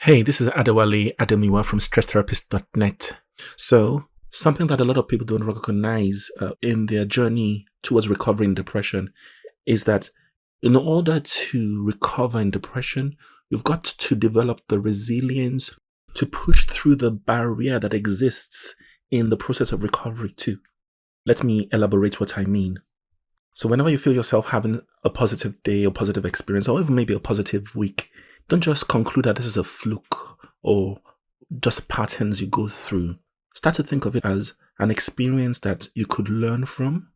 Hey, this is Adewale Ademiwa from stresstherapist.net. So, something that a lot of people don't recognize in their journey towards recovering depression is that in order to recover in depression, you've got to develop the resilience to push through the barrier that exists in the process of recovery, too. Let me elaborate what I mean. So, whenever you feel yourself having a positive day or positive experience, or even maybe a positive week, don't just conclude that this is a fluke or just patterns you go through. Start to think of it as an experience that you could learn from.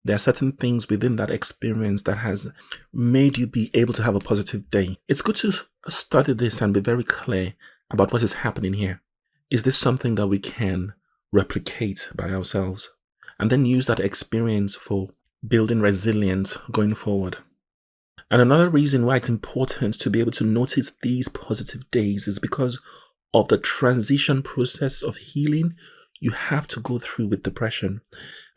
There are certain things within that experience that has made you be able to have a positive day. It's good to study this and be very clear about what is happening here. Is this something that we can replicate by ourselves? And then use that experience for building resilience going forward. And another reason why it's important to be able to notice these positive days is because of the transition process of healing you have to go through with depression.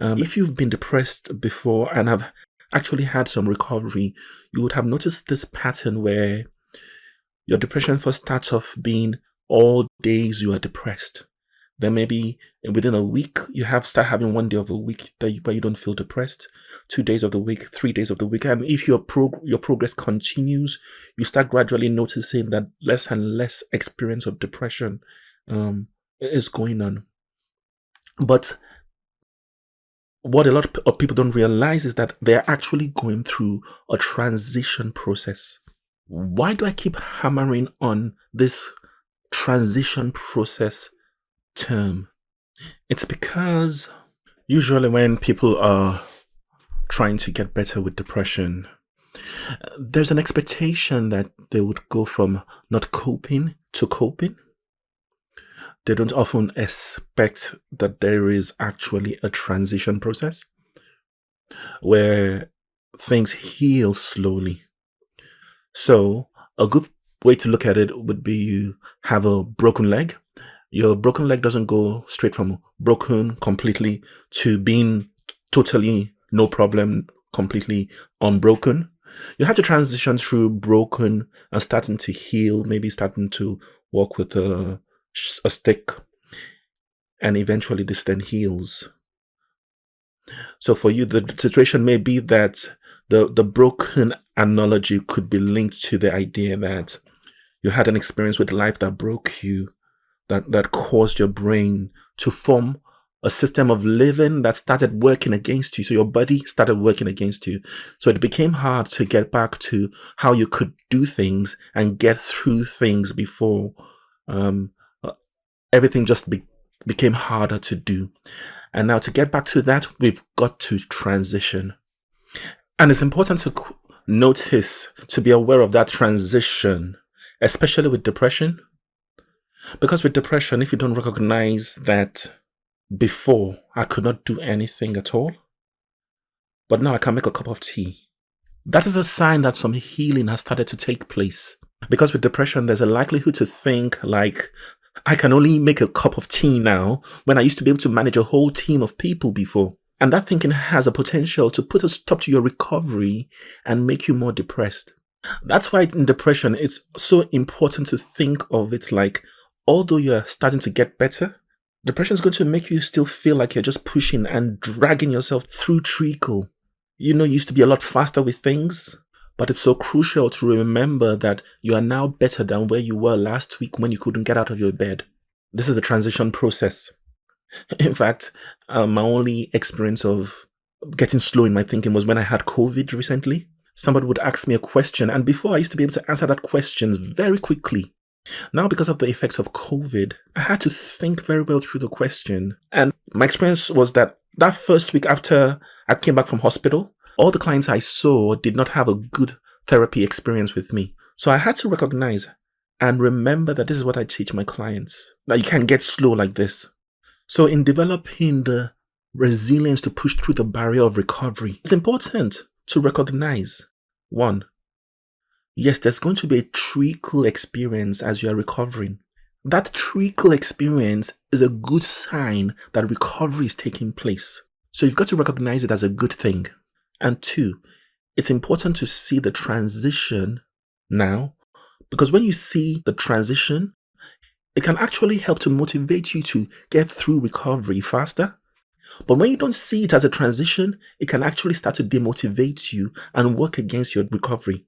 If you've been depressed before and have actually had some recovery, you would have noticed this pattern where your depression first starts off being all days you are depressed. Then maybe within a week, you start having 1 day of a week where you don't feel depressed, 2 days of the week, 3 days of the week. And if your progress continues, you start gradually noticing that less and less experience of depression is going on. But what a lot of people don't realize is that they're actually going through a transition process. Why do I keep hammering on this transition process term? It's because usually when people are trying to get better with depression, there's an expectation that they would go from not coping to coping. They don't often expect that there is actually a transition process where things heal slowly. So a good way to look at it would be you have a broken leg. Your broken leg doesn't go straight from broken completely to being totally no problem, completely unbroken. You have to transition through broken and starting to heal, maybe starting to walk with a stick, and eventually this then heals. So for you, the situation may be that the broken analogy could be linked to the idea that you had an experience with life that broke you, that caused your brain to form a system of living that started working against you. So your body started working against you. So it became hard to get back to how you could do things and get through things before. Everything just became harder to do. And now to get back to that, we've got to transition. And it's important to notice, to be aware of that transition, especially with depression. Because with depression, if you don't recognize that before I could not do anything at all, but now I can make a cup of tea, that is a sign that some healing has started to take place. Because with depression, there's a likelihood to think like, I can only make a cup of tea now when I used to be able to manage a whole team of people before. And that thinking has a potential to put a stop to your recovery and make you more depressed. That's why in depression, it's so important to think of it like, although you're starting to get better, depression is going to make you still feel like you're just pushing and dragging yourself through treacle. You used to be a lot faster with things, but it's so crucial to remember that you are now better than where you were last week when you couldn't get out of your bed. This is the transition process. In fact, my only experience of getting slow in my thinking was when I had COVID recently. Somebody would ask me a question, and before I used to be able to answer that question very quickly. Now, because of the effects of COVID, I had to think very well through the question. And my experience was that first week after I came back from hospital, all the clients I saw did not have a good therapy experience with me. So I had to recognize and remember that this is what I teach my clients, that you can't get slow like this. So in developing the resilience to push through the barrier of recovery, it's important to recognize, one, yes, there's going to be a treacle experience as you are recovering. That treacle experience is a good sign that recovery is taking place. So you've got to recognize it as a good thing. And two, it's important to see the transition now, because when you see the transition, it can actually help to motivate you to get through recovery faster. But when you don't see it as a transition, it can actually start to demotivate you and work against your recovery.